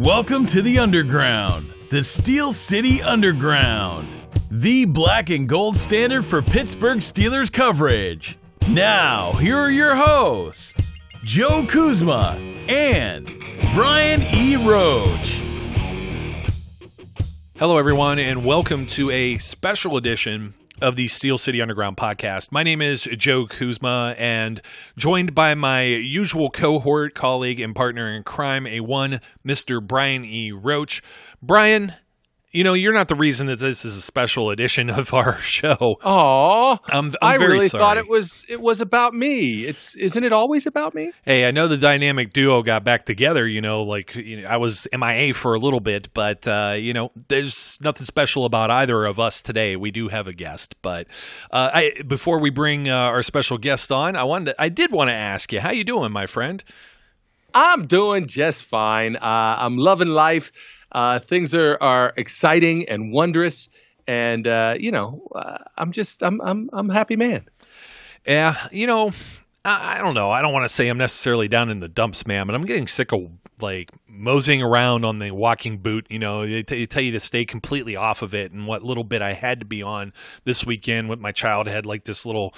Welcome to the Underground, the Steel City Underground, the black and gold standard for Pittsburgh Steelers coverage. Now, here are your hosts, Joe Kuzma and Brian E. Roach. Hello, everyone, and welcome to a special edition of the Steel City Underground podcast. My name is Joe Kuzma, and joined by my usual cohort, colleague, and partner in crime, Mr. Brian E. Roach. Brian, you know, you're not the reason that this is a special edition of our show. Oh, I very really sorry. thought it was about me. Isn't it always about me? Hey, I know the dynamic duo got back together, I was MIA for a little bit, but, there's nothing special about either of us today. We do have a guest, but before we bring our special guest on, I did want to ask you, how you doing, my friend? I'm doing just fine. I'm loving life. Things are exciting and wondrous, and I'm a happy man. Yeah, I don't know. I don't want to say I'm necessarily down in the dumps, man, but I'm getting sick of moseying around on the walking boot. They tell you to stay completely off of it, and what little bit I had to be on this weekend with my child had this little,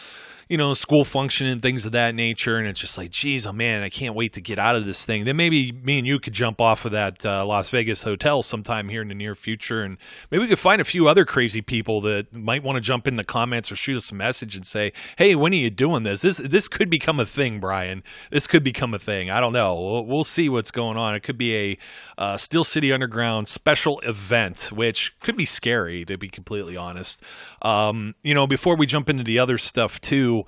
school function and things of that nature, and it's just geez, oh man, I can't wait to get out of this thing. Then maybe me and you could jump off of that Las Vegas hotel sometime here in the near future, and maybe we could find a few other crazy people that might want to jump in the comments or shoot us a message and say, hey, when are you doing this? This could become a thing, Brian. This could become a thing. I don't know. We'll see what's going on. It could be a Steel City Underground special event, which could be scary, to be completely honest. Before we jump into the other stuff too,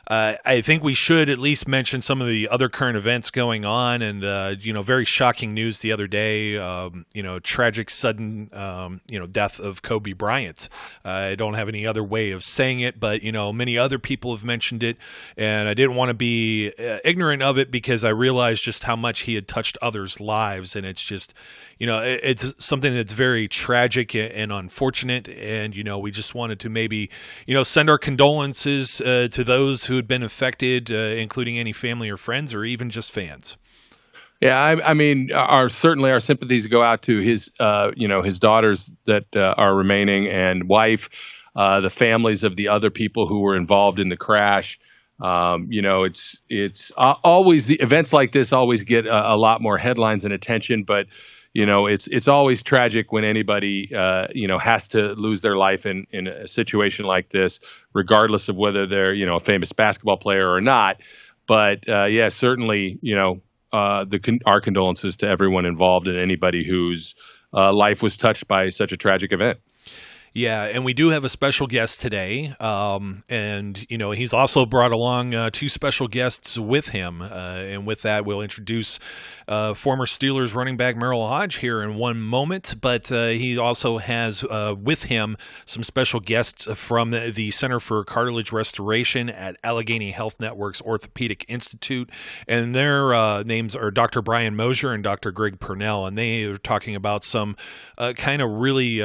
I think we should at least mention some of the other current events going on, and very shocking news the other day. Tragic, sudden, death of Kobe Bryant. I don't have any other way of saying it, but many other people have mentioned it, and I didn't want to be ignorant of it because I realized just how much he had touched others' lives, and it's just, it's something that's very tragic and unfortunate, and we just wanted to maybe send our condolences to those who had been affected, including any family or friends or even just fans. Yeah, I mean, certainly our sympathies go out to his daughters that are remaining and wife, the families of the other people who were involved in the crash. It's always, the events like this always get a lot more headlines and attention, but it's always tragic when anybody has to lose their life in a situation like this, regardless of whether they're a famous basketball player or not. But certainly our condolences to everyone involved and anybody whose life was touched by such a tragic event. Yeah, and we do have a special guest today, and he's also brought along two special guests with him, and with that we'll introduce former Steelers running back Merril Hoge here in one moment, but he also has with him some special guests from the Center for Cartilage Restoration at Allegheny Health Network's Orthopaedic Institute, and their names are Dr. Mosier and Dr. Purnell, and they are talking about some kind of really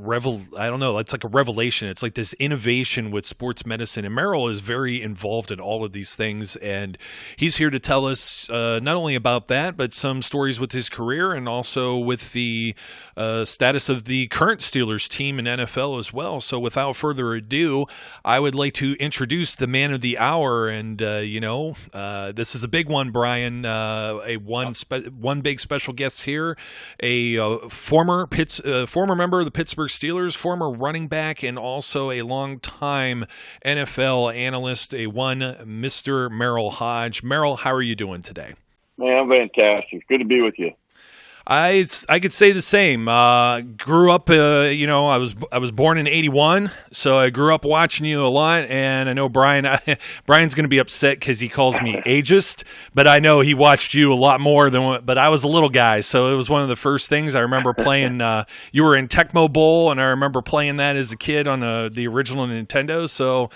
I don't know, it's like a revelation. It's like this innovation with sports medicine, and Merril is very involved in all of these things, and he's here to tell us not only about that, but some stories with his career and also with the status of the current Steelers team in NFL as well. So without further ado, I would like to introduce the man of the hour, and this is a big one, Brian. One big special guest here, a former member of the Pittsburgh Steelers, former running back, and also a long-time NFL analyst, Mr. Merril Hoge. Merril, how are you doing today? Man, I'm fantastic. Good to be with you. I could say the same. Grew up, I was born in '81, so I grew up watching you a lot. And I know Brian's going to be upset because he calls me ageist, but I know he watched you a lot more but I was a little guy, so it was one of the first things I remember playing. You were in Tecmo Bowl, and I remember playing that as a kid on the original Nintendo. So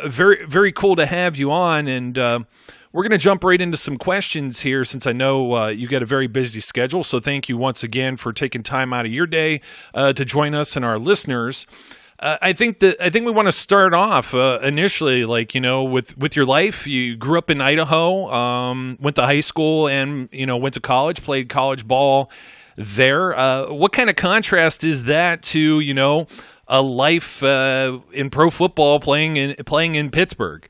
very, very cool to have you on, and we're going to jump right into some questions here since I know you got a very busy schedule. So thank you once again for taking time out of your day to join us and our listeners. I think we want to start off initially, with your life. You grew up in Idaho, went to high school, and went to college, played college ball. there. What kind of contrast is that to, a life in pro football playing in Pittsburgh?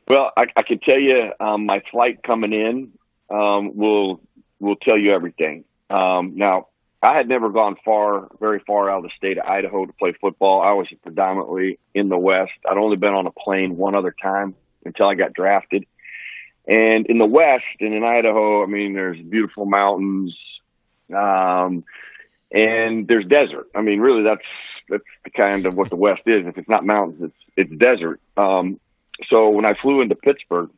Well, I can tell you, my flight coming in will tell you everything. Now, I had never gone very far out of the state of Idaho to play football. I was predominantly in the West. I'd only been on a plane one other time until I got drafted. And in the West and in Idaho, I mean, there's beautiful mountains, and there's desert. I mean, really, that's the kind of what the West is. If it's not mountains, it's desert. So when I flew into Pittsburgh,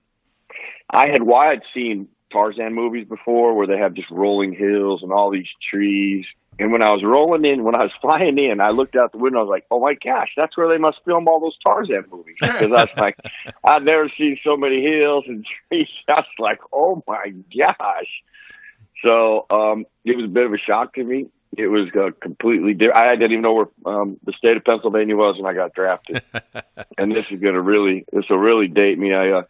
I had seen Tarzan movies before where they have just rolling hills and all these trees. And when I was flying in, I looked out the window. I was like, oh my gosh, that's where they must film all those Tarzan movies. Because I was like, I'd never seen so many hills and trees. I was like, oh my gosh. So it was a bit of a shock to me. It was completely different. I didn't even know where the state of Pennsylvania was when I got drafted. And this will really date me. You're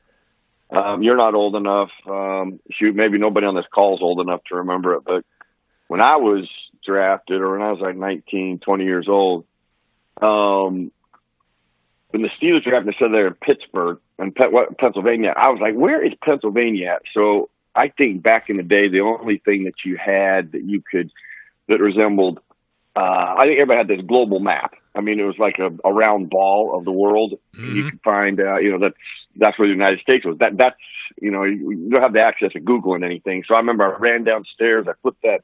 not old enough. Maybe nobody on this call is old enough to remember it. But when I was drafted, or when I was like 19, 20 years old, when the Steelers drafted, they said they're in Pittsburgh and Pennsylvania. I was like, where is Pennsylvania at? So I think back in the day, the only thing that you had that resembled, I think everybody had this global map. I mean, it was like a round ball of the world. Mm-hmm. You could find, that's where the United States was. That's, you don't have the access to Google and anything. So I remember I ran downstairs, I flipped that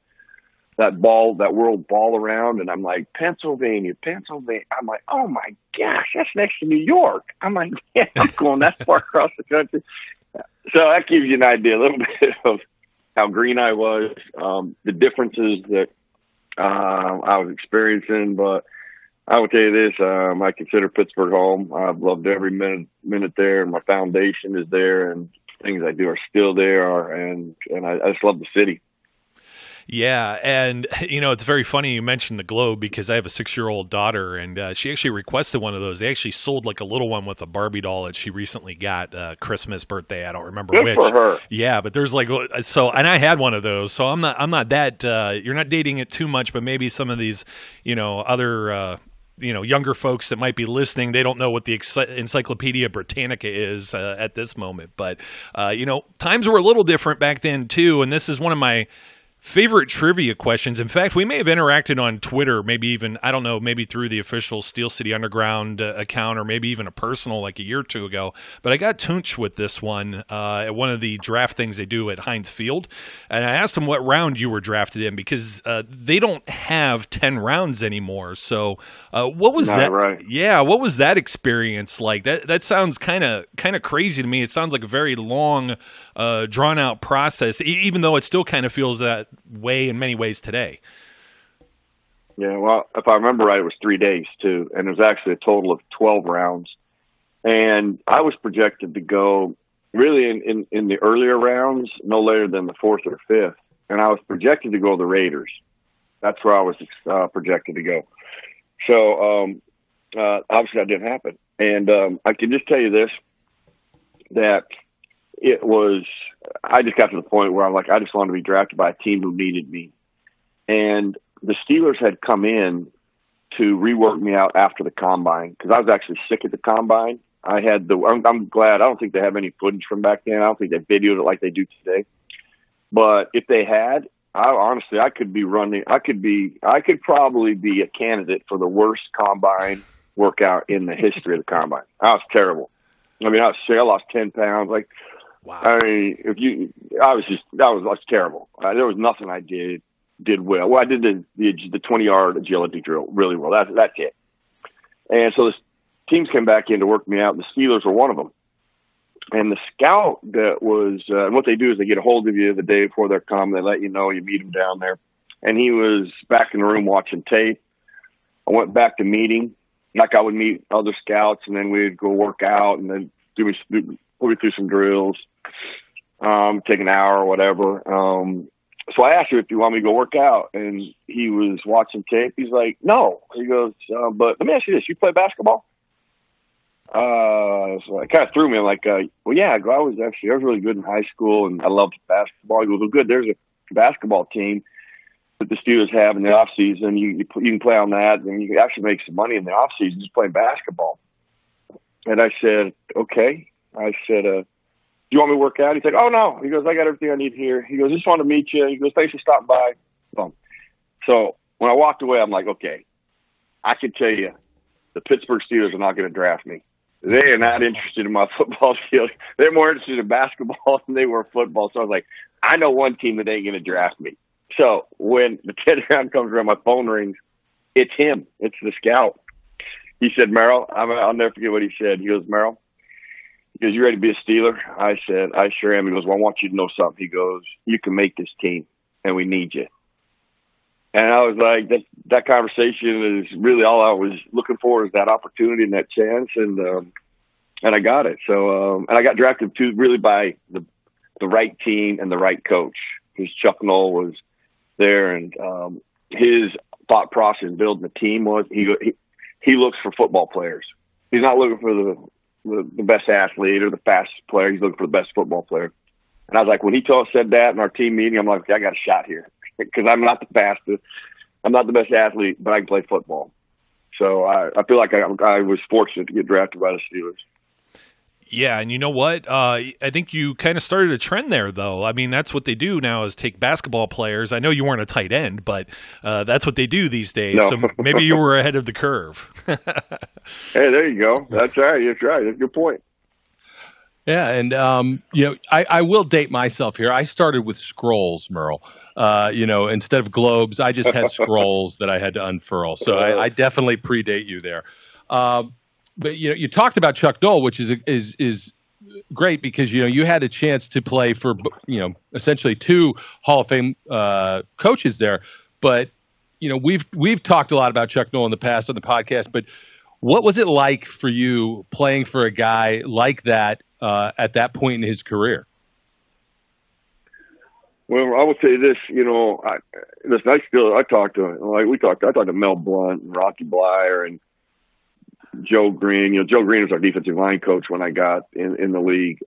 world ball around, and I'm like, Pennsylvania. I'm like, oh my gosh, that's next to New York. I'm like, yeah, I'm going that far across the country. So that gives you an idea a little bit of how green I was, the differences that I was experiencing. But I will tell you this, I consider Pittsburgh home. I've loved every minute there, and my foundation is there, and things I do are still there, and I just love the city. Yeah, and it's very funny you mentioned the globe, because I have a 6-year-old daughter, and she actually requested one of those. They actually sold like a little one with a Barbie doll that she recently got Christmas, birthday. I don't remember Good which. For her. Yeah, but there's and I had one of those, so I'm not that. You're not dating it too much, but maybe some of these other. Younger folks that might be listening, they don't know what the Encyclopedia Britannica is at this moment. But times were a little different back then too, and this is one of my favorite trivia questions. In fact, we may have interacted on Twitter, maybe even, I don't know, maybe through the official Steel City Underground account, or maybe even a personal like a year or two ago. But I got Tunch with this one at one of the draft things they do at Heinz Field. And I asked him what round you were drafted in, because they don't have 10 rounds anymore. So what was that? Right. Yeah, what was that experience like? That sounds kind of crazy to me. It sounds like a very long, drawn out process, even though it still kind of feels that way in many ways today. Yeah, well, if I remember right, it was 3 days too, and it was actually a total of 12 rounds. And I was projected to go really in the earlier rounds, no later than the 4th or 5th, and I was projected to go to the Raiders. That's where I was projected to go. So obviously that didn't happen, and I can just tell you this, that I just got to the point where I'm like, I just wanted to be drafted by a team who needed me. And the Steelers had come in to rework me out after the combine, because I was actually sick at the combine. I'm glad. I don't think they have any footage from back then. I don't think they videoed it like they do today. But if they had, I could probably be a candidate for the worst combine workout in the history of the combine. I was terrible. I mean, I was sick. I lost 10 pounds. Like, wow. I mean, that was terrible. There was nothing I did well. Well, I did the 20-yard agility drill really well. That's it. And so the teams came back in to work me out, and the Steelers were one of them. And the scout that was, and what they do is they get a hold of you the day before they're coming. They let you know, you meet them down there. And he was back in the room watching tape. I went back to meeting, like I would meet other scouts, and then we'd go work out, and then put me through some drills, take an hour or whatever. So I asked him if he wanted me to go work out, and he was watching tape. He's like, no. He goes, but let me ask you this. You play basketball? So it kind of threw me. I'm like, well, yeah. I was really good in high school, and I loved basketball. He goes, well, good. There's basketball team that the Steelers have in the off season. You can play on that, and you can actually make some money in the off season just playing basketball. And I said, okay. I said, do you want me to work out? He said, oh, no. He goes, I got everything I need here. He goes, just want to meet you. He goes, thanks for stopping by. Boom. So when I walked away, I'm like, okay, I can tell you the Pittsburgh Steelers are not going to draft me. They are not interested in my football skills. They're more interested in basketball than they were football. So I was like, I know one team that ain't going to draft me. So when the 10th round comes around, my phone rings. It's him. It's the scout. He said, Merril, I'll never forget what he said. He goes, Merril, he goes, you ready to be a Steeler? I said, I sure am. He goes, well, I want you to know something. He goes, you can make this team, and we need you. And I was like, that conversation is really all I was looking for, is that opportunity and that chance, and I got it. So and I got drafted too, really by the right team and the right coach, because Chuck Noll was there, and his thought process in building the team was he looks for football players. He's not looking for the best athlete or the fastest player. He's looking for the best football player. And I was like, when he said that in our team meeting, I'm like, I got a shot here, because I'm not the fastest, I'm not the best athlete, but I can play football. So I feel like I was fortunate to get drafted by the Steelers. Yeah, and you know what? I think you kind of started a trend there, though. I mean, that's what they do now, is take basketball players. I know you weren't a tight end, but that's what they do these days. No. So maybe you were ahead of the curve. Hey, there you go. That's right. That's right. That's a good point. Yeah, and I will date myself here. I started with scrolls, Merril. Instead of globes, I just had scrolls that I had to unfurl. So I definitely predate you there. But you talked about Chuck Noll, which is great, because you had a chance to play for essentially two Hall of Fame coaches there. But we've talked a lot about Chuck Noll in the past on the podcast. But what was it like for you playing for a guy like that at that point in his career? Well, I would say this. I talked to Mel Blount and Rocky Blyer and Joe Green. Joe Green was our defensive line coach when I got in the league.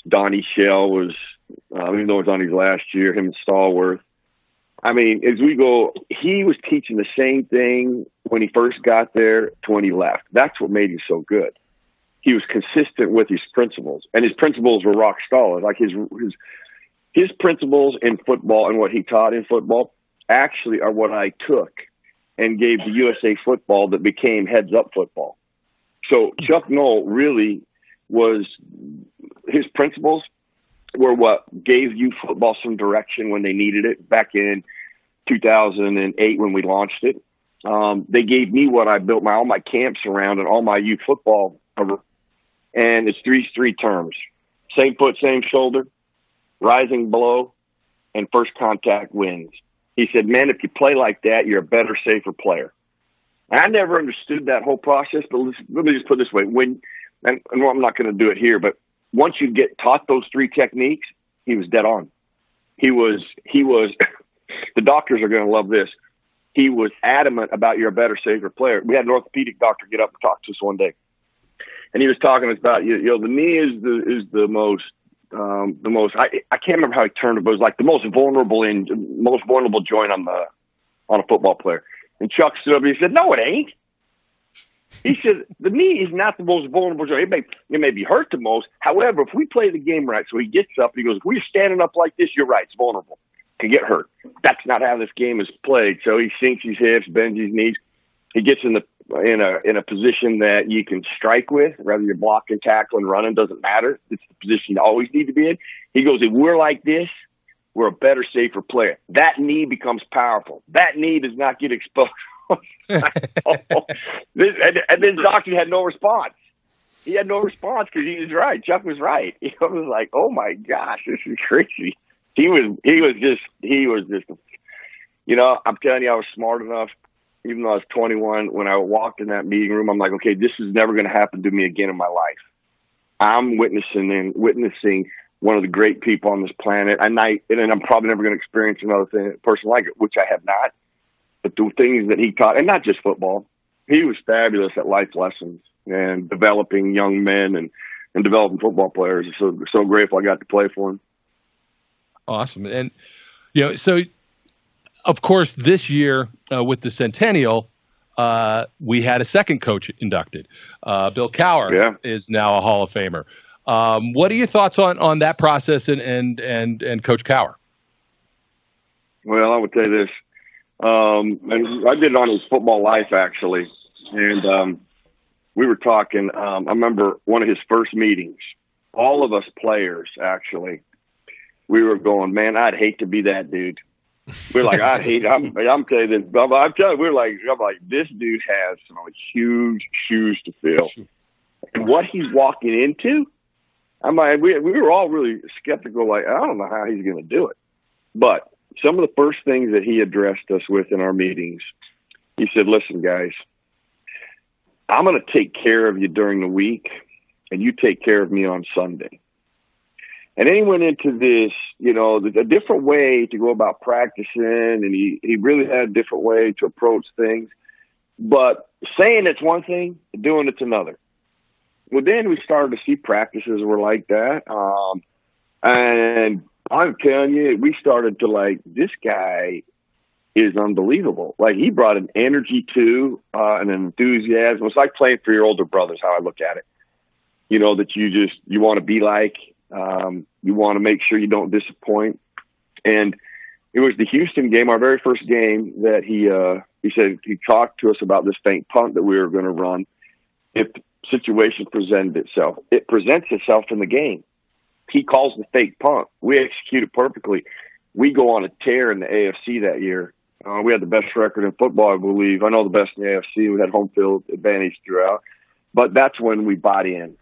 Donnie Shell was, even though it was on his last year, him and Stallworth. I mean, as we go, he was teaching the same thing when he first got there to when he left. That's what made him so good. He was consistent with his principles, and his principles were rock solid. Like his principles in football and what he taught in football actually are what I took and gave the USA Football that became Heads Up Football. So Chuck Noll really was, his principles were what gave youth football some direction when they needed it back in 2008 when we launched it. They gave me what I built all my camps around and all my youth football around. And it's three terms: same foot, same shoulder, rising blow, and first contact wins. He said, man, if you play like that, you're a better, safer player. And I never understood that whole process, but let me just put it this way. And I'm not going to do it here, but once you get taught those three techniques, he was dead on. He was, the doctors are going to love this. He was adamant about you're a better, safer player. We had an orthopedic doctor get up and talk to us one day. And he was talking about, the knee is the most, I can't remember how he termed it, but it was like the most vulnerable joint on a football player. And Chuck stood up and he said, no, it ain't. He said, the knee is not the most vulnerable joint. It may be hurt the most. However, if we play the game right, so he gets up and he goes, if we're standing up like this, you're right, it's vulnerable. Can get hurt. That's not how this game is played. So he sinks his hips, bends his knees. He gets in a position that you can strike with, whether you're blocking, tackling, running, doesn't matter. It's the position you always need to be in. He goes, if we're like this, we're a better, safer player. That knee becomes powerful. That knee does not get exposed. And then Doctor had no response. He had no response because he was right. Chuck was right. He was like, oh my gosh, this is crazy. He was just, I'm telling you, I was smart enough. Even though I was 21, when I walked in that meeting room, I'm like, okay, this is never going to happen to me again in my life. I'm witnessing one of the great people on this planet. And I'm probably never going to experience another person like it, which I have not. But the things that he taught, and not just football, he was fabulous at life lessons and developing young men and developing football players. So grateful I got to play for him. Awesome. And So of course, this year with the Centennial, we had a second coach inducted. Bill Cowher is now a Hall of Famer. What are your thoughts on that process and Coach Cowher? Well, I would say this. And I did it on his Football Life, actually. And we were talking. I remember one of his first meetings. All of us players, actually, we were going, man, I'd hate to be that dude. We're like, I'm telling you this. I'm telling you, I'm like, this dude has some huge shoes to fill. And what he's walking into, I'm like, we were all really skeptical. Like, I don't know how he's going to do it. But some of the first things that he addressed us with in our meetings, he said, listen, guys, I'm going to take care of you during the week, and you take care of me on Sunday. And then he went into this, a different way to go about practicing, and he really had a different way to approach things. But saying it's one thing, doing it's another. Well, then we started to see practices were like that. And I'm telling you, we started to this guy is unbelievable. Like, he brought an energy to an enthusiasm. It's like playing for your older brothers, how I look at it. That you want to be like. You want to make sure you don't disappoint. And it was the Houston game, our very first game, that he said he talked to us about this fake punt that we were going to run if the situation presented itself. It presents itself in the game. He calls the fake punt. We execute it perfectly. We go on a tear in the AFC that year. We had the best record in football, I believe. I know the best in the AFC. We had home field advantage throughout. But that's when we bought in,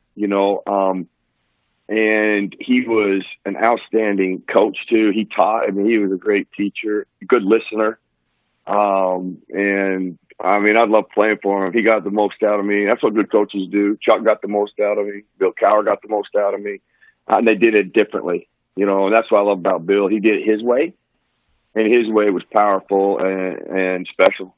and he was an outstanding coach too. He taught. He was a great teacher, good listener. And I love playing for him. He got the most out of me. That's what good coaches do. Chuck got the most out of me. Bill Cowher got the most out of me. And they did it differently, and that's what I love about Bill. He did it his way, and his way was powerful and special.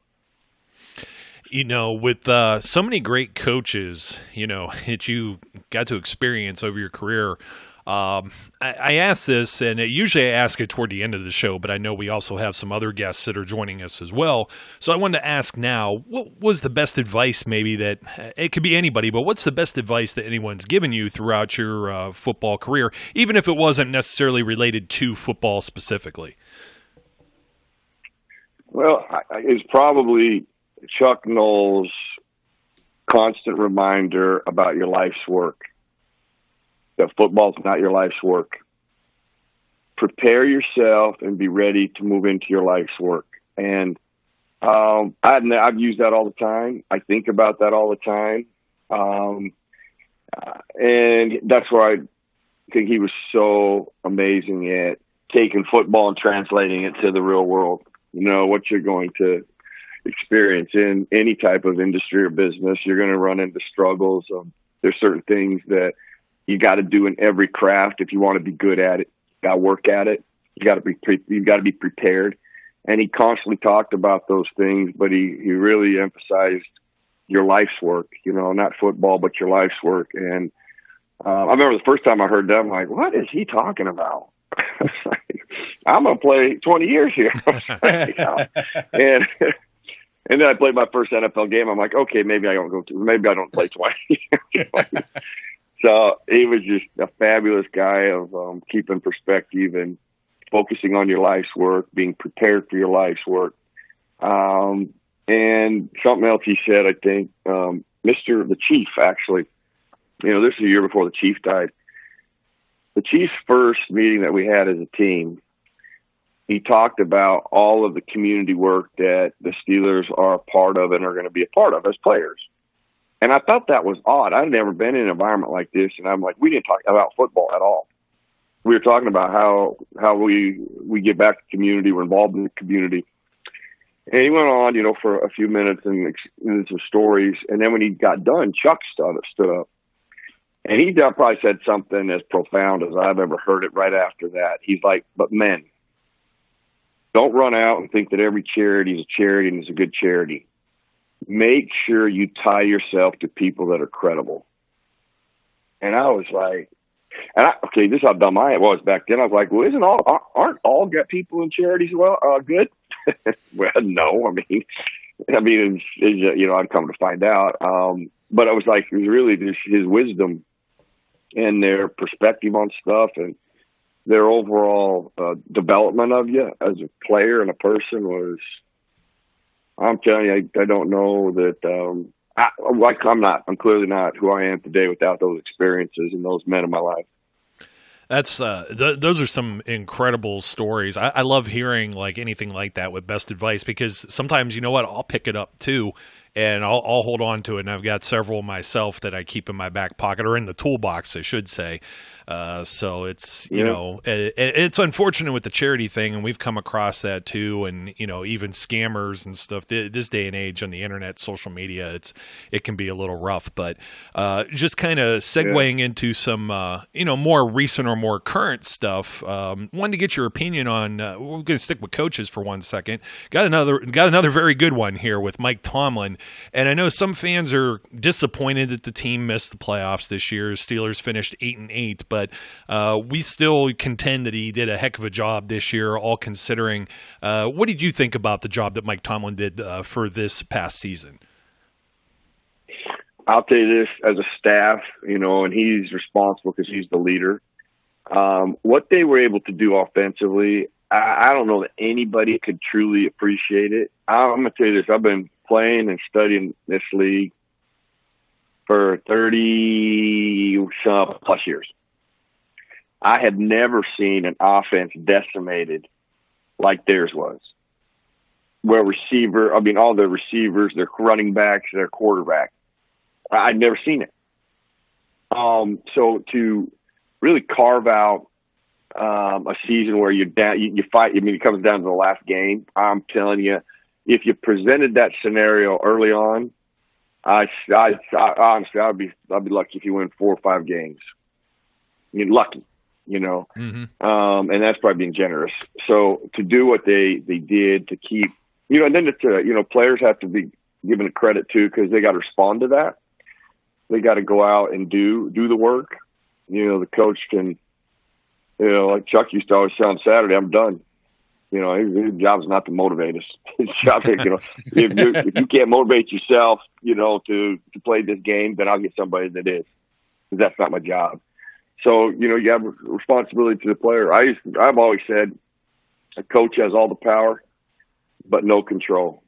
With so many great coaches, that you got to experience over your career, I ask this, and usually I ask it toward the end of the show, but I know we also have some other guests that are joining us as well. So I wanted to ask now, what was the best advice maybe that, it could be anybody, but what's the best advice that anyone's given you throughout your football career, even if it wasn't necessarily related to football specifically? Well, it's probably Chuck Noll's constant reminder about your life's work, that football's not your life's work. Prepare yourself and be ready to move into your life's work. And I've used that all the time. I think about that all the time. And that's where I think he was so amazing at taking football and translating it to the real world. What you're going to experience in any type of industry or business, you're going to run into struggles. There's certain things that you got to do in every craft if you want to be good at it. You got to work at it. You got to be prepared. And he constantly talked about those things, but he really emphasized your life's work. Not football, but your life's work. And I remember the first time I heard that, I'm like, what is he talking about? I'm going to play 20 years here. And then I played my first NFL game. I'm like, okay, maybe I don't play 20. So he was just a fabulous guy of keeping perspective and focusing on your life's work, being prepared for your life's work. And something else he said, I think, the Chief, actually, this is a year before the Chief died. The Chief's first meeting that we had as a team, he talked about all of the community work that the Steelers are a part of and are going to be a part of as players. And I thought that was odd. I'd never been in an environment like this. And I'm like, we didn't talk about football at all. We were talking about how we give back to the community. We're involved in the community. And he went on, for a few minutes and some stories. And then when he got done, Chuck stood up. And he probably said something as profound as I've ever heard it right after that. He's like, but men, don't run out and think that every charity is a charity and is a good charity. Make sure you tie yourself to people that are credible. And I was like, And this is how dumb I was back then. I was like, well, aren't all got people in charities good? Well, no. I'd come to find out. But I was like, it was really just his wisdom and their perspective on stuff and their overall development of you as a player and a person was, I'm telling you, I don't know that, I'm clearly not who I am today without those experiences and those men in my life. That's those are some incredible stories. I love hearing like anything like that with best advice, because sometimes, you know what, I'll pick it up too, and I'll hold on to it. And I've got several myself that I keep in my back pocket, or in the toolbox, I should say. So it's, it's unfortunate with the charity thing, and we've come across that too. And, even scammers and stuff this day and age on the internet, social media, it can be a little rough. But just kind of segueing into some, more recent or more current stuff. Wanted to get your opinion on, we're going to stick with coaches for 1 second. Got another very good one here with Mike Tomlin. And I know some fans are disappointed that the team missed the playoffs this year. Steelers finished 8-8, but we still contend that he did a heck of a job this year, all considering. What did you think about the job that Mike Tomlin did for this past season? I'll tell you this, as a staff, and he's responsible because he's the leader. What they were able to do offensively, I don't know that anybody could truly appreciate it. I'm going to tell you this. I've been playing and studying this league for 30-plus years. I have never seen an offense decimated like theirs was. Where all their receivers, their running backs, their quarterback. I'd never seen it. So to really carve out a season where you fight. It comes down to the last game. I'm telling you, if you presented that scenario early on, honestly, I'd be lucky if you win 4 or 5 games. You're lucky, Mm-hmm. And that's probably being generous. So to do what they did to keep, and then players have to be given the credit too, because they got to respond to that. They got to go out and do the work. The coach can, like Chuck used to always say on Saturday, I'm done. His job is not to motivate us. His job is, if you can't motivate yourself, to play this game, then I'll get somebody that is. Because that's not my job. So, you have a responsibility to the player. I've always said a coach has all the power, but no control.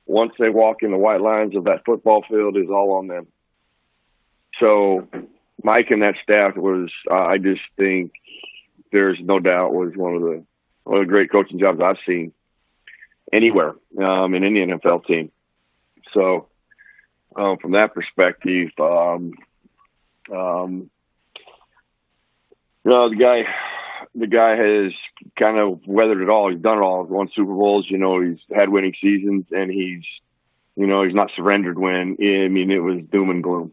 Once they walk in the white lines of that football field, is all on them. So Mike and that staff was, I just think there's no doubt, was one of the great coaching jobs I've seen anywhere in any NFL team. So from that perspective, the guy has kind of weathered it all. He's done it all. He's won Super Bowls. He's had winning seasons, and he's not surrendered when. It was doom and gloom.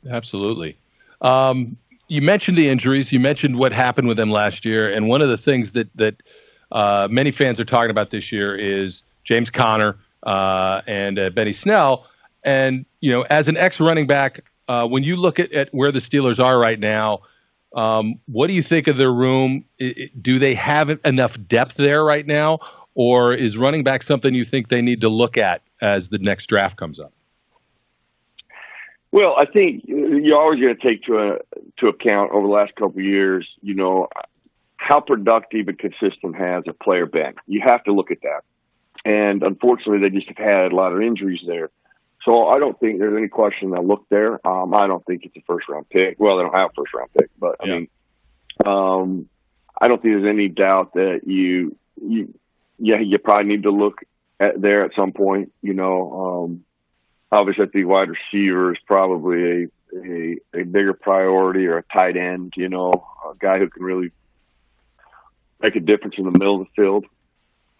Absolutely. You mentioned the injuries. You mentioned what happened with them last year, and one of the things that many fans are talking about this year is James Conner and Benny Snell. And as an ex-running back, when you look at where the Steelers are right now, what do you think of their room? Do they have enough depth there right now, or is running back something you think they need to look at as the next draft comes up? Well, I think you're always going to take to account over the last couple of years, how productive and consistent has a player been. You have to look at that. And unfortunately, they just have had a lot of injuries there. So I don't think there's any question they'll look there. I don't think it's a first-round pick. Well, they don't have a first-round pick, but I mean, I don't think there's any doubt that you probably need to look there at some point. Obviously, I think wide receiver is probably a bigger priority, or a tight end. A guy who can really make a difference in the middle of the field.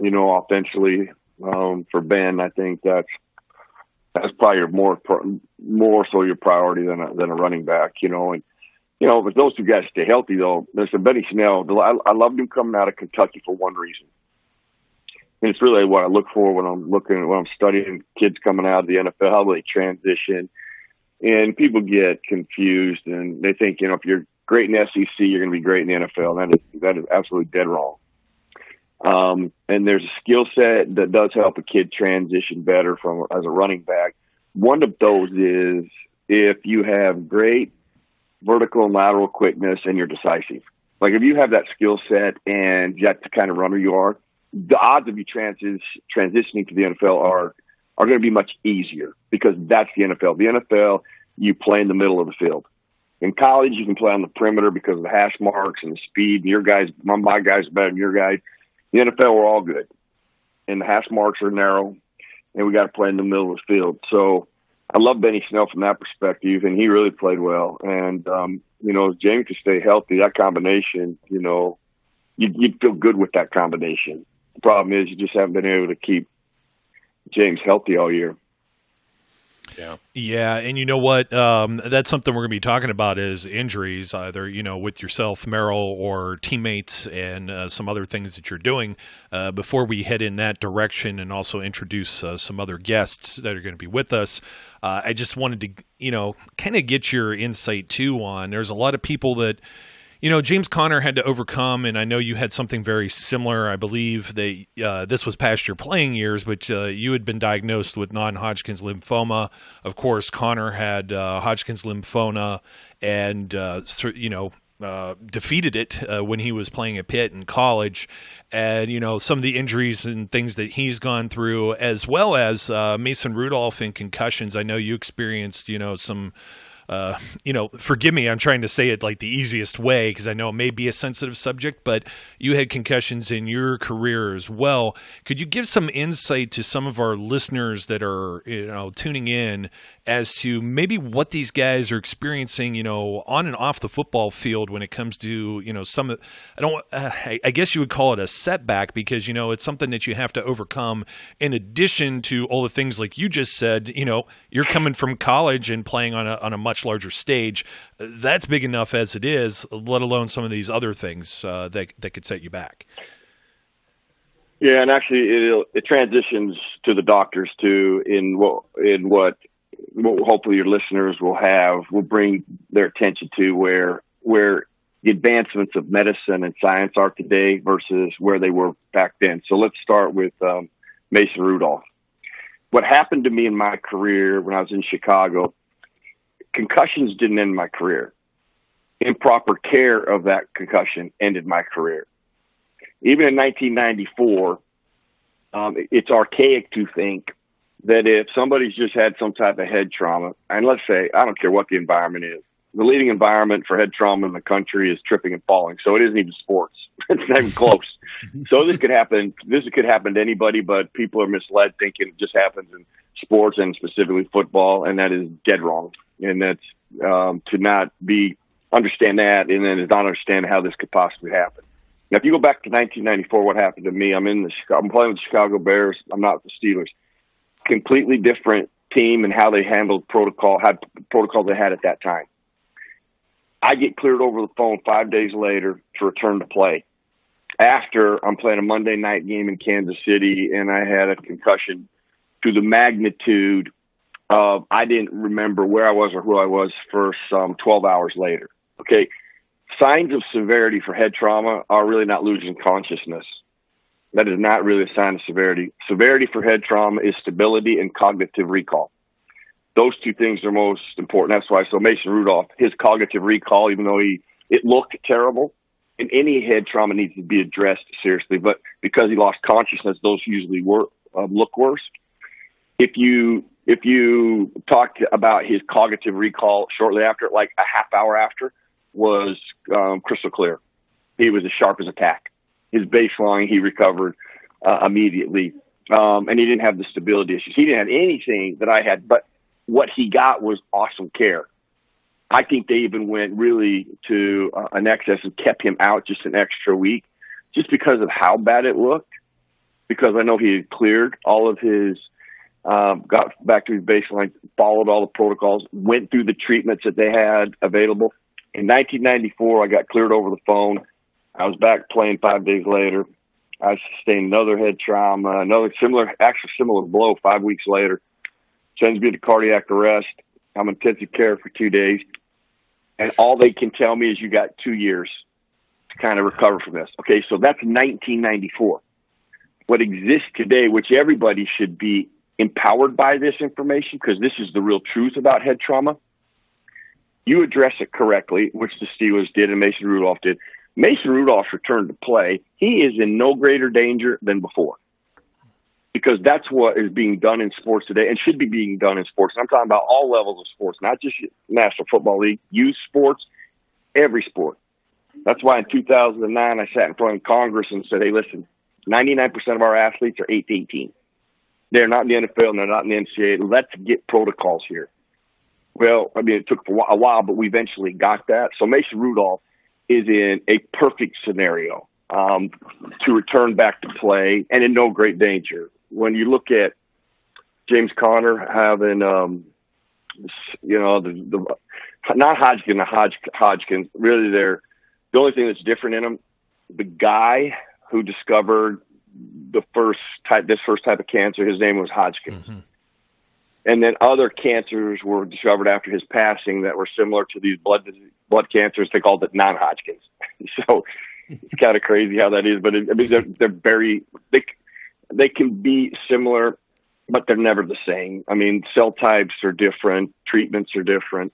Offensively, for Ben, I think that's probably more so your priority than a running back, but those two guys stay healthy though. There's a Benny Snell. I loved him coming out of Kentucky for one reason. And it's really what I look for when I'm studying kids coming out of the NFL, how they transition. And people get confused, and they think, if you're great in SEC, you're going to be great in the NFL. And that is absolutely dead wrong. And there's a skill set that does help a kid transition better as a running back. One of those is if you have great vertical and lateral quickness and you're decisive. Like if you have that skill set and that's the kind of runner you are, the odds of you transitioning to the NFL are going to be much easier because that's the NFL. The NFL, you play in the middle of the field. In college, you can play on the perimeter because of the hash marks and the speed. And my guys are better than your guys. The NFL, we're all good. And the hash marks are narrow, and we got to play in the middle of the field. So I love Benny Snell from that perspective, and he really played well. And, if Jamie could stay healthy, that combination, you'd feel good with that combination. The problem is you just haven't been able to keep James healthy all year. Yeah, and you know what? That's something we're going to be talking about is injuries, either with yourself, Merril, or teammates, and some other things that you're doing. Before we head in that direction, and also introduce some other guests that are going to be with us, I just wanted to kind of get your insight too on. There's a lot of people that. James Conner had to overcome, and I know you had something very similar. I believe that this was past your playing years, but you had been diagnosed with non-Hodgkin's lymphoma. Of course, Conner had Hodgkin's lymphoma and, defeated it when he was playing at Pitt in college. And, some of the injuries and things that he's gone through, as well as Mason Rudolph and concussions. I know you experienced, some forgive me, I'm trying to say it like the easiest way because I know it may be a sensitive subject, but you had concussions in your career as well. Could you give some insight to some of our listeners that are, tuning in as to maybe what these guys are experiencing, on and off the football field when it comes to, I guess you would call it a setback because, it's something that you have to overcome in addition to all the things like you just said, you're coming from college and playing on a much larger stage. That's big enough as it is, let alone some of these other things that could set you back. Yeah, and actually it transitions to the doctors too in what hopefully your listeners will bring their attention to where the advancements of medicine and science are today versus where they were back then. So let's start with Mason Rudolph. What happened to me in my career when I was in Chicago, concussions didn't end my career. Improper care of that concussion ended my career. Even in 1994, it's archaic to think that if somebody's just had some type of head trauma, and let's say, I don't care what the environment is, the leading environment for head trauma in the country is tripping and falling. So it isn't even sports. It's not even close. So this could happen to anybody, but people are misled thinking it just happens in sports and specifically football, and that is dead wrong. And that's to not understand that and then to not understand how this could possibly happen. Now, if you go back to 1994, what happened to me? I'm playing with the Chicago Bears. I'm not with the Steelers. Completely different team and how they handled protocol they had at that time. I get cleared over the phone 5 days later to return to play. After I'm playing a Monday night game in Kansas City, and I had a concussion to the magnitude of I didn't remember where I was or who I was for some 12 hours later. Okay, signs of severity for head trauma are really not losing consciousness. That is not really a sign of severity. Severity for head trauma is stability and cognitive recall. Those two things are most important. That's why. So Mason Rudolph, his cognitive recall, even though it looked terrible, and any head trauma needs to be addressed seriously. But because he lost consciousness, those usually look worse. If you talk about his cognitive recall shortly after, like a half hour after, was crystal clear. He was as sharp as a tack. His baseline, he recovered immediately, and he didn't have the stability issues. He didn't have anything that I had, but what he got was awesome care. I think they even went really to an excess and kept him out just an extra week just because of how bad it looked, because I know he had cleared all of his, got back to his baseline, followed all the protocols, went through the treatments that they had available. In 1994, I got cleared over the phone. I was back playing 5 days later. I sustained another head trauma, another similar blow 5 weeks later. Sends me to cardiac arrest. I'm in intensive care for 2 days. And all they can tell me is you got 2 years to kind of recover from this. Okay, so that's 1994. What exists today, which everybody should be empowered by this information, because this is the real truth about head trauma. You address it correctly, which the Steelers did and Mason Rudolph did. Mason Rudolph's return to play, he is in no greater danger than before, because that's what is being done in sports today and should be being done in sports. And I'm talking about all levels of sports, not just National Football League, youth sports, every sport. That's why in 2009 I sat in front of Congress and said, hey, listen, 99% of our athletes are 8 to 18. They're not in the NFL and they're not in the NCAA. Let's get protocols here. Well, I mean, it took a while, but we eventually got that. So Mason Rudolph is in a perfect scenario to return back to play and in no great danger. When you look at James Conner having, not Hodgkin, the Hodgkin, really the only thing that's different in him, the guy who discovered this first type of cancer, his name was Hodgkin. Mm-hmm. And then other cancers were discovered after his passing that were similar to these blood cancers. They called it non-Hodgkins. So it's kind of crazy how that is. But they're very they can be similar, but they're never the same. I mean, cell types are different, treatments are different.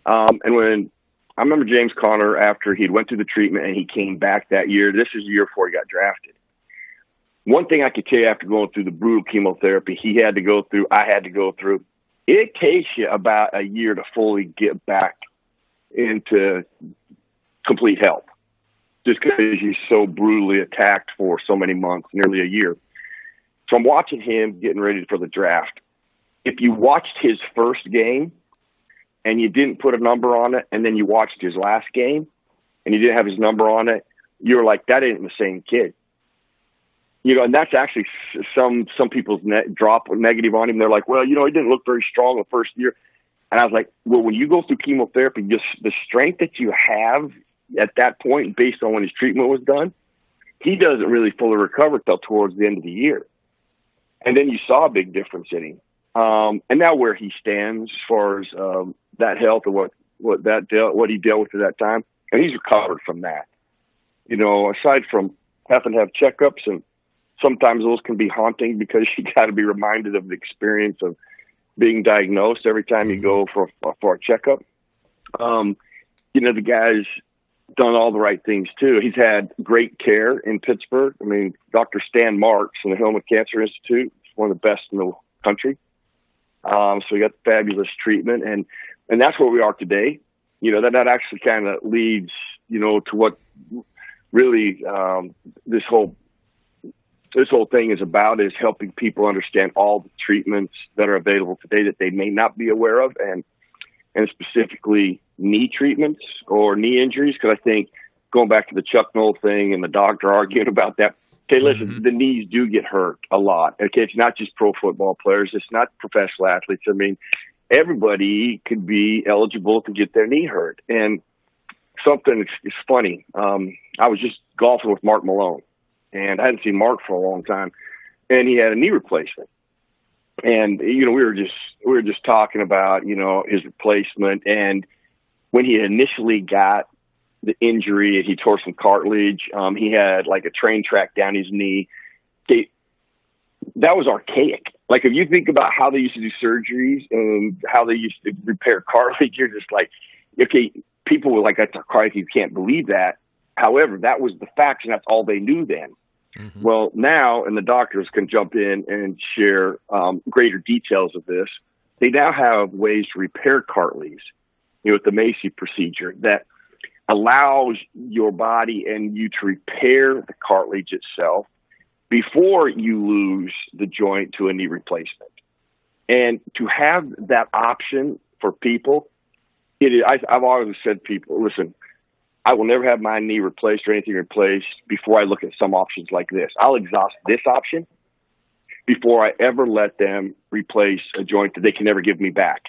And when I remember James Conner, after he'd went through the treatment and he came back that year, this is the year before he got drafted. One thing I could tell you, after going through the brutal chemotherapy I had to go through, it takes you about a year to fully get back into complete health, just because you're so brutally attacked for so many months, nearly a year. So I'm watching him getting ready for the draft. If you watched his first game and you didn't put a number on it, and then you watched his last game and you didn't have his number on it, you were like, that ain't the same kid. And that's actually some people's drop negative on him. They're like, well, he didn't look very strong the first year. And I was like, well, when you go through chemotherapy, just the strength that you have at that point, based on when his treatment was done, he doesn't really fully recover till towards the end of the year. And then you saw a big difference in him. And now where he stands as far as that health and what he dealt with at that time, and he's recovered from that. Aside from having to have checkups, and sometimes those can be haunting because you got to be reminded of the experience of being diagnosed every time you go for a checkup. The guy's done all the right things too. He's had great care in Pittsburgh. I mean, Dr. Stan Marks in the Hillman Cancer Institute is one of the best in the country. So he got fabulous treatment, and that's where we are today. That actually kind of leads, to what really this whole thing is about, is helping people understand all the treatments that are available today that they may not be aware of, and specifically knee treatments or knee injuries. Because I think, going back to the Chuck Noll thing and the doctor arguing about that, okay, listen, the knees do get hurt a lot. Okay, it's not just pro football players. It's not professional athletes. I mean, everybody could be eligible to get their knee hurt. And something is funny. I was just golfing with Mark Malone, and I hadn't seen Mark for a long time, and he had a knee replacement. And, we were just talking about, his replacement. And when he initially got the injury, he tore some cartilage. He had like a train track down his knee. That was archaic. Like, if you think about how they used to do surgeries and how they used to repair cartilage, you're just like, okay, people were like, that's archaic. You can't believe that. However, that was the facts, and that's all they knew then. Mm-hmm. Well, now, and the doctors can jump in and share greater details of this, they now have ways to repair cartilage, with the MACI procedure that allows your body and you to repair the cartilage itself before you lose the joint to a knee replacement. And to have that option for people, I've always said to people, listen, I will never have my knee replaced or anything replaced before I look at some options like this. I'll exhaust this option before I ever let them replace a joint that they can never give me back.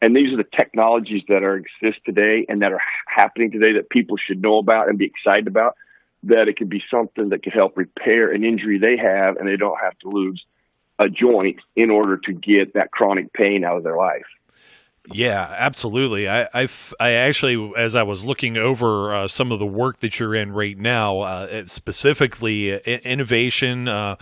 And these are the technologies that exist today and that are happening today that people should know about and be excited about, that it could be something that could help repair an injury they have, and they don't have to lose a joint in order to get that chronic pain out of their life. Yeah, absolutely. I actually, as I was looking over some of the work that you're in right now, specifically innovation.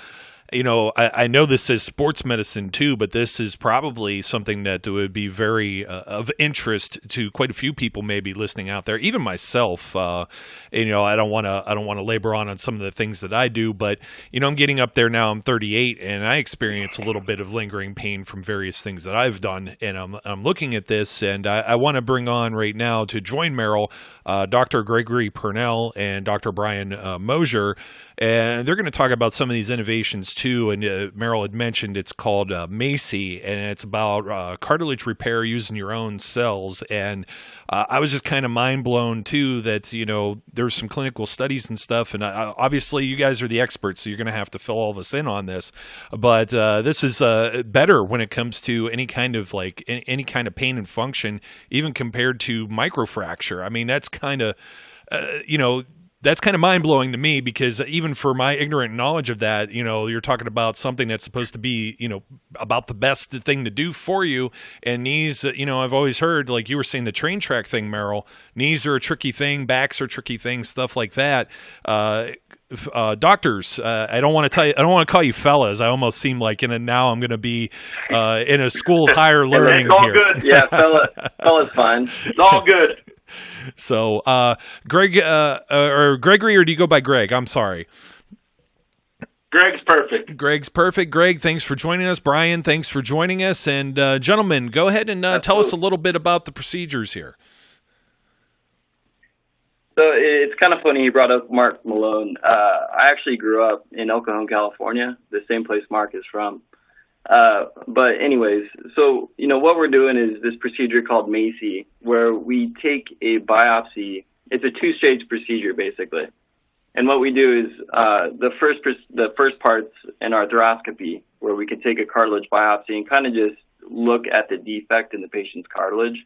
I know this is sports medicine too, but this is probably something that would be very of interest to quite a few people maybe listening out there, even myself. I don't want to labor on some of the things that I do, but I'm getting up there now. I'm 38, and I experience a little bit of lingering pain from various things that I've done, and I'm looking at this, and I want to bring on right now to join Merril, Dr. Gregory Purnell and Dr. Bryant Mosier, and they're going to talk about some of these innovations too. And Merril had mentioned it's called MACI, and it's about cartilage repair using your own cells. And I was just kind of mind blown too that there's some clinical studies and stuff. And obviously, you guys are the experts, so you're going to have to fill all of us in on this. But this is better when it comes to any kind of pain and function, even compared to microfracture. I mean, that's kind of that's kind of mind-blowing to me, because even for my ignorant knowledge of that, you're talking about something that's supposed to be, about the best thing to do for you. And knees, I've always heard, like you were saying, the train track thing, Merril, knees are a tricky thing, backs are a tricky thing, stuff like that. Doctors, I don't want to call you fellas. I almost seem like now I'm going to be in a school of higher learning. It's all here. good. Yeah, fella's fine. It's all good. So, Greg, or Gregory, or do you go by Greg? I'm sorry. Greg's perfect. Greg's perfect. Greg, thanks for joining us. Brian, thanks for joining us. And gentlemen, go ahead and tell us a little bit about the procedures here. So it's kind of funny you brought up Mark Malone. I actually grew up in El Cajon, California, the same place Mark is from. But anyways, so, what we're doing is this procedure called MACI, where we take a biopsy. It's a 2-stage procedure, basically. And what we do is, the first part's an arthroscopy, where we can take a cartilage biopsy and kind of just look at the defect in the patient's cartilage.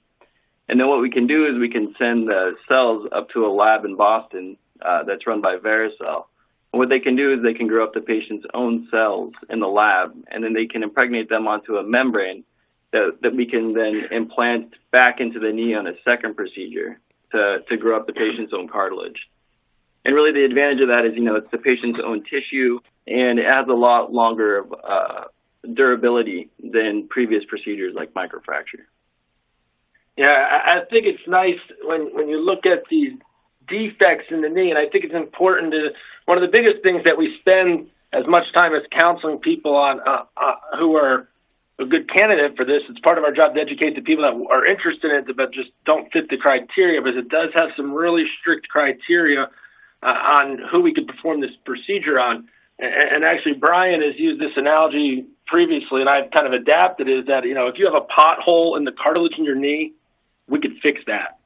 And then what we can do is we can send the cells up to a lab in Boston, that's run by Vericell. What they can do is they can grow up the patient's own cells in the lab, and then they can impregnate them onto a membrane that we can then implant back into the knee on a second procedure to grow up the patient's own cartilage. And really the advantage of that is, it's the patient's own tissue, and it has a lot longer durability than previous procedures like microfracture. Yeah, I think it's nice when you look at these defects in the knee, and I think it's important one of the biggest things that we spend as much time as counseling people on who are a good candidate for this. It's part of our job to educate the people that are interested in it, but just don't fit the criteria, because it does have some really strict criteria on who we could perform this procedure on. And actually, Brian has used this analogy previously, and I've kind of adapted it, is that, if you have a pothole in the cartilage in your knee, we could fix that.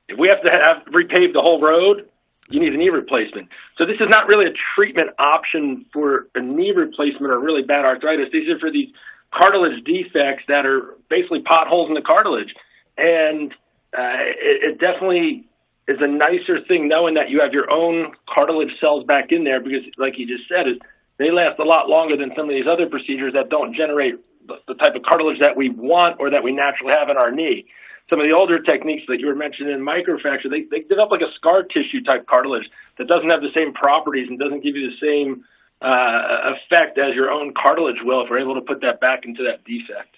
If we have to repave the whole road, you need a knee replacement. So this is not really a treatment option for a knee replacement or really bad arthritis. These are for these cartilage defects that are basically potholes in the cartilage. And it definitely is a nicer thing knowing that you have your own cartilage cells back in there, because, like you just said, they last a lot longer than some of these other procedures that don't generate the type of cartilage that we want or that we naturally have in our knee. Some of the older techniques that you were mentioning in microfracture, they develop like a scar tissue type cartilage that doesn't have the same properties and doesn't give you the same effect as your own cartilage will if we're able to put that back into that defect.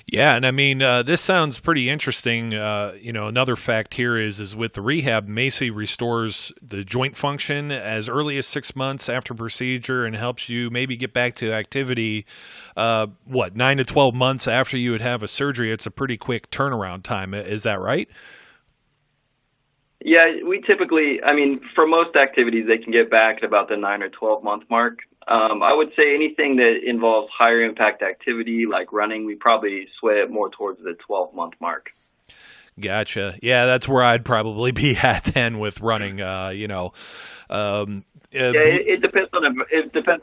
Yeah, and I mean, this sounds pretty interesting. Another fact here is with the rehab, MACI restores the joint function as early as 6 months after procedure and helps you maybe get back to activity, 9 to 12 months after you would have a surgery. It's a pretty quick turnaround time. Is that right? Yeah, we typically, for most activities, they can get back at about the 9 or 12 month mark. I would say anything that involves higher impact activity like running, we probably sway it more towards the 12-month mark. Gotcha. Yeah, that's where I'd probably be at then with running. It depends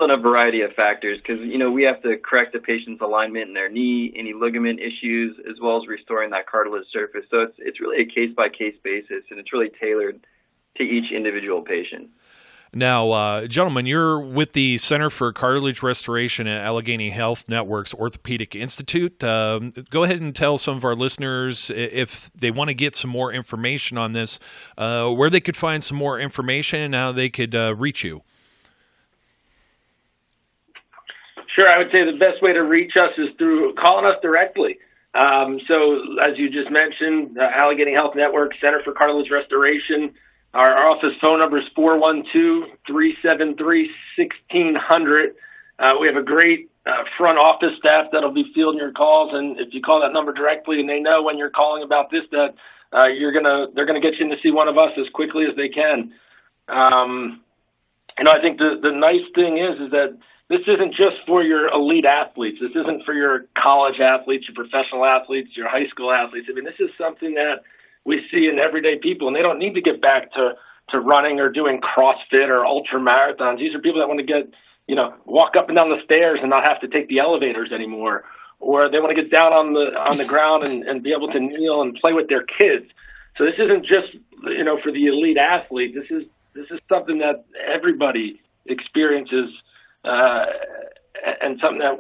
on a variety of factors, because we have to correct the patient's alignment in their knee, any ligament issues, as well as restoring that cartilage surface. So it's really a case by case basis, and it's really tailored to each individual patient. Now, gentlemen, you're with the Center for Cartilage Restoration at Allegheny Health Network's Orthopaedic Institute. Go ahead and tell some of our listeners, if they want to get some more information on this, where they could find some more information and how they could reach you. Sure, I would say the best way to reach us is through calling us directly. So, as you just mentioned, Allegheny Health Network, Center for Cartilage Restoration. Our office phone number is 412-373-1600. We have a great front office staff that'll be fielding your calls, and if you call that number directly and they know when you're calling about this, that they're gonna get you in to see one of us as quickly as they can. I think the nice thing is that this isn't just for your elite athletes. This isn't for your college athletes, your professional athletes, your high school athletes. I mean, this is something that we see in everyday people, and they don't need to get back to running or doing CrossFit or ultra marathons. These are people that want to get, walk up and down the stairs and not have to take the elevators anymore, or they want to get down on the ground and be able to kneel and play with their kids. So this isn't just, for the elite athlete. This is something that everybody experiences, and something that,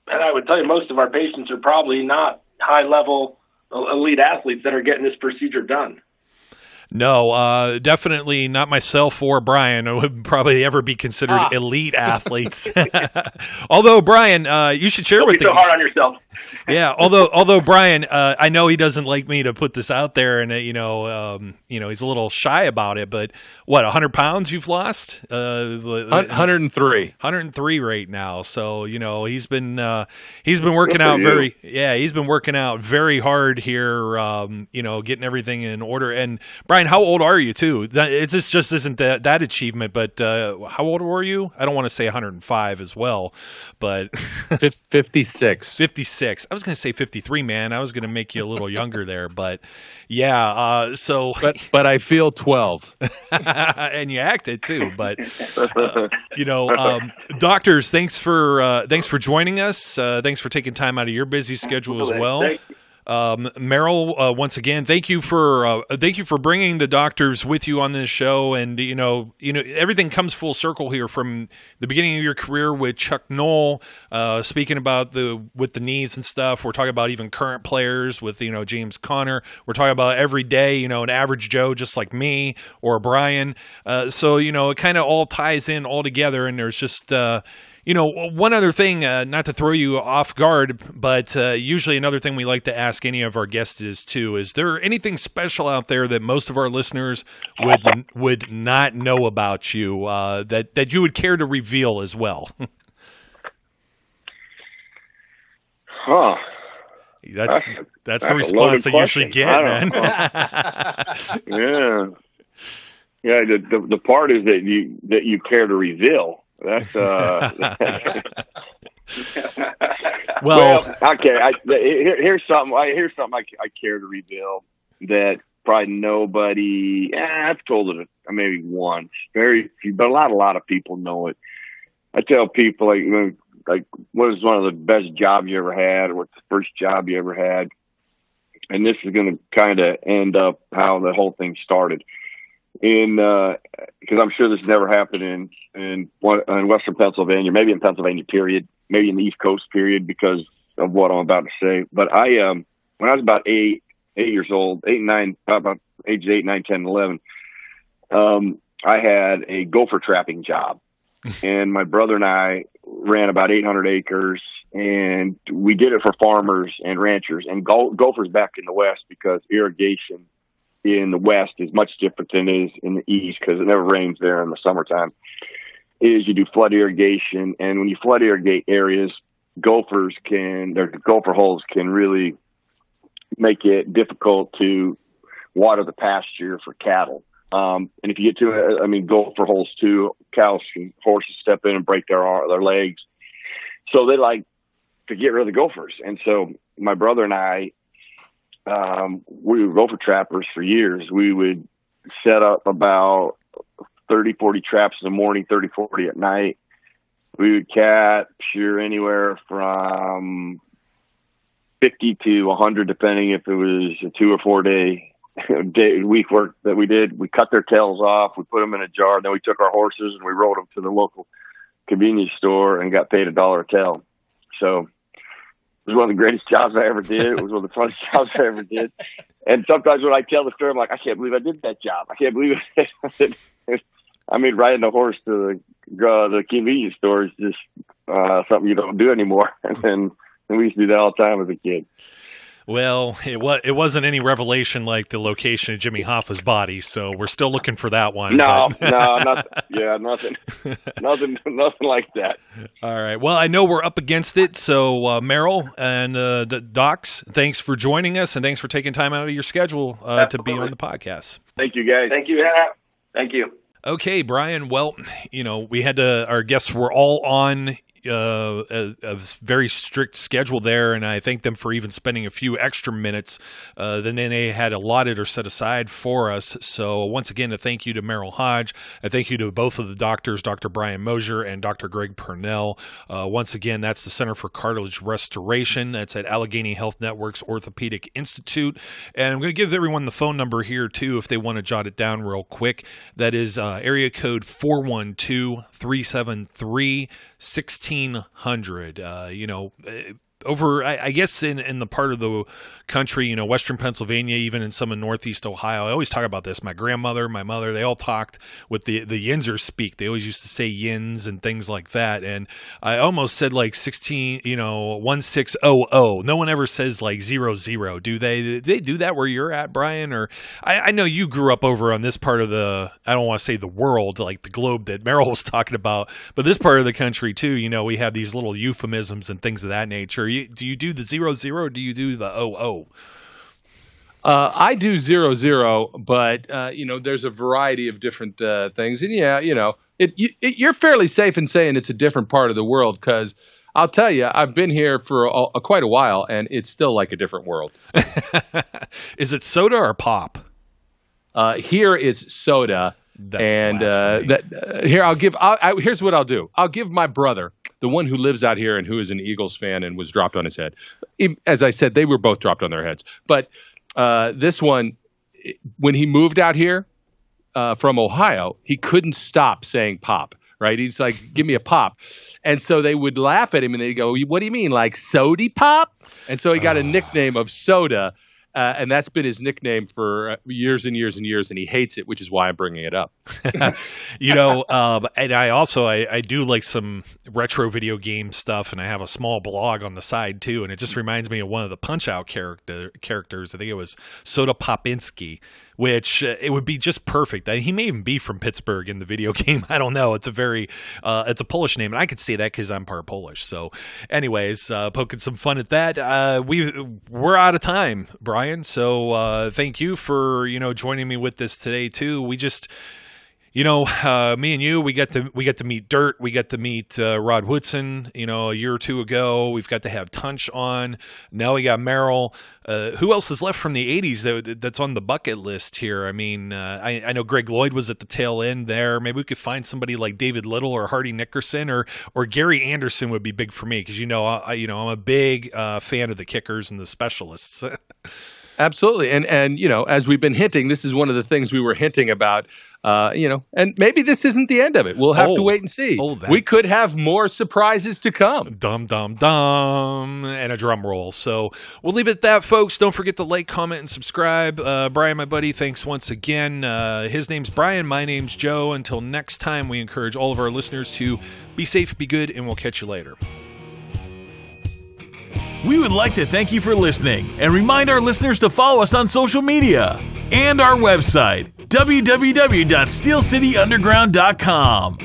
and I would tell you, most of our patients are probably not high level elite athletes that are getting this procedure done. No, definitely not myself or Brian would probably ever be considered elite athletes. Although Brian, you should share Don't with be so hard on yourself. Yeah, although Brian, I know he doesn't like me to put this out there, and he's a little shy about it. But what, 100 pounds you've lost? 103. 103 right now. So he's been working out he's been working out very hard here. Getting everything in order. And Brian, how old are you too? It just isn't that achievement. But how old were you? I don't want to say 105 as well, but 56. 56. I was going to say 53, man. I was going to make you a little younger there, but yeah. But I feel 12, and you acted too. But doctors, thanks for joining us. Thanks for taking time out of your busy schedule as well. Merril, once again, thank you for bringing the doctors with you on this show, and everything comes full circle here from the beginning of your career with Chuck Noll, speaking about with the knees and stuff. We're talking about even current players with James Conner. We're talking about every day, an average Joe just like me or Brian. So it kind of all ties in all together, and there's just one other thing, not to throw you off guard, but usually another thing we like to ask any of our guests is there anything special out there that most of our listeners would not know about you that you would care to reveal as well? Huh. That's the response I usually get, man. Yeah. The part is that you care to reveal. That's well, okay. Here's something I care to reveal that probably nobody. I've told it maybe once, very few, but a lot of people know it. I tell people like what is one of the best jobs you ever had, or what's the first job you ever had, and this is going to kind of end up how the whole thing started. Because I'm sure this never happened in Western Pennsylvania, maybe in Pennsylvania period, maybe in the East Coast period, because of what I'm about to say. But I, when I was about 8 years old, 8 and 9, about ages 8, 9, 10, 11, I had a gopher trapping job, and my brother and I ran about 800 acres, and we did it for farmers and ranchers and gophers back in the West, because irrigation in the West is much different than it is in the East, because it never rains there in the summertime. Is you do flood irrigation, and when you flood irrigate areas, gopher holes can really make it difficult to water the pasture for cattle. And if you get gopher holes too, horses step in and break their legs. So they like to get rid of the gophers. And so my brother and I, we were gopher trappers for years. We would set up about 30, 40 traps in the morning, 30, 40 at night. We would capture anywhere from 50 to 100, depending if it was a 2 or 4 day week work that we did. We cut their tails off. We put them in a jar. Then we took our horses and we rode them to the local convenience store and got paid $1 a tail. So it was one of the greatest jobs I ever did. It was one of the funnest jobs I ever did. And sometimes when I tell the story, I'm like, I can't believe I did that job. I can't believe it. I mean, riding a horse to the convenience store is just something you don't do anymore. And we used to do that all the time as a kid. Well, it wasn't any revelation like the location of Jimmy Hoffa's body, so we're still looking for that one. No, nothing. Yeah, nothing like that. All right. Well, I know we're up against it, so Merril and Docs, thanks for joining us, and thanks for taking time out of your schedule to be on the podcast. Thank you, guys. Thank you. Thank you. Okay, Brian. Well, we had our guests were all on a very strict schedule there, and I thank them for even spending a few extra minutes than they had allotted or set aside for us. So once again, a thank you to Merril Hoge. A thank you to both of the doctors, Dr. Brian Mosier and Dr. Greg Purnell. Once again, that's the Center for Cartilage Restoration. That's at Allegheny Health Network's Orthopaedic Institute. And I'm going to give everyone the phone number here, too, if they want to jot it down real quick. That is area code 412-373-1600. Over, I guess, in the part of the country, Western Pennsylvania, even in some of Northeast Ohio. I always talk about this. My grandmother, my mother, they all talked with the Yinzers speak. They always used to say yins and things like that. And I almost said like 1600. No one ever says like 00, do they? Did they do that where you're at, Brian? Or I know you grew up over on this part of the, I don't want to say the world, like the globe that Merril was talking about, but this part of the country too, we have these little euphemisms and things of that nature. Do you do the 00 or do you do the 00? I do 00, but there's a variety of different things, and you're fairly safe in saying it's a different part of the world, because I'll tell you, I've been here for quite a while, and it's still like a different world. Is it soda or pop? Here it's soda. That's here's what I'll do. I'll give my brother, the one who lives out here and who is an Eagles fan and was dropped on his head. As I said, they were both dropped on their heads. But this one, when he moved out here from Ohio, he couldn't stop saying pop, right? He's like, give me a pop. And so they would laugh at him and they'd go, what do you mean, like sody pop? And so he got a nickname of Soda. And that's been his nickname for years and years and years, and he hates it, which is why I'm bringing it up. And I do like some retro video game stuff, and I have a small blog on the side too, and it just reminds me of one of the Punch-Out characters. I think it was Soda Popinski, which it would be just perfect. He may even be from Pittsburgh in the video game. I don't know. It's a Polish name, and I could say that because I'm part Polish. So anyways, poking some fun at that. We're out of time, Brian. So thank you for, joining me with this today too. We just, me and you, we got to meet Dirt. We got to meet Rod Woodson, a year or two ago. We've got to have Tunch on. Now we got Merril. Who else is left from the 80s that's on the bucket list here? I mean, I know Greg Lloyd was at the tail end there. Maybe we could find somebody like David Little or Hardy Nickerson or Gary Anderson would be big for me, because I'm a big fan of the kickers and the specialists. Absolutely. And as we've been hinting, this is one of the things we were hinting about, and maybe this isn't the end of it. We'll have to wait and see. We could have more surprises to come. Dum, dum, dum, and a drum roll. So we'll leave it at that, folks. Don't forget to like, comment, and subscribe. Brian, my buddy, thanks once again. His name's Brian. My name's Joe. Until next time, we encourage all of our listeners to be safe, be good, and we'll catch you later. We would like to thank you for listening and remind our listeners to follow us on social media and our website, www.steelcityunderground.com.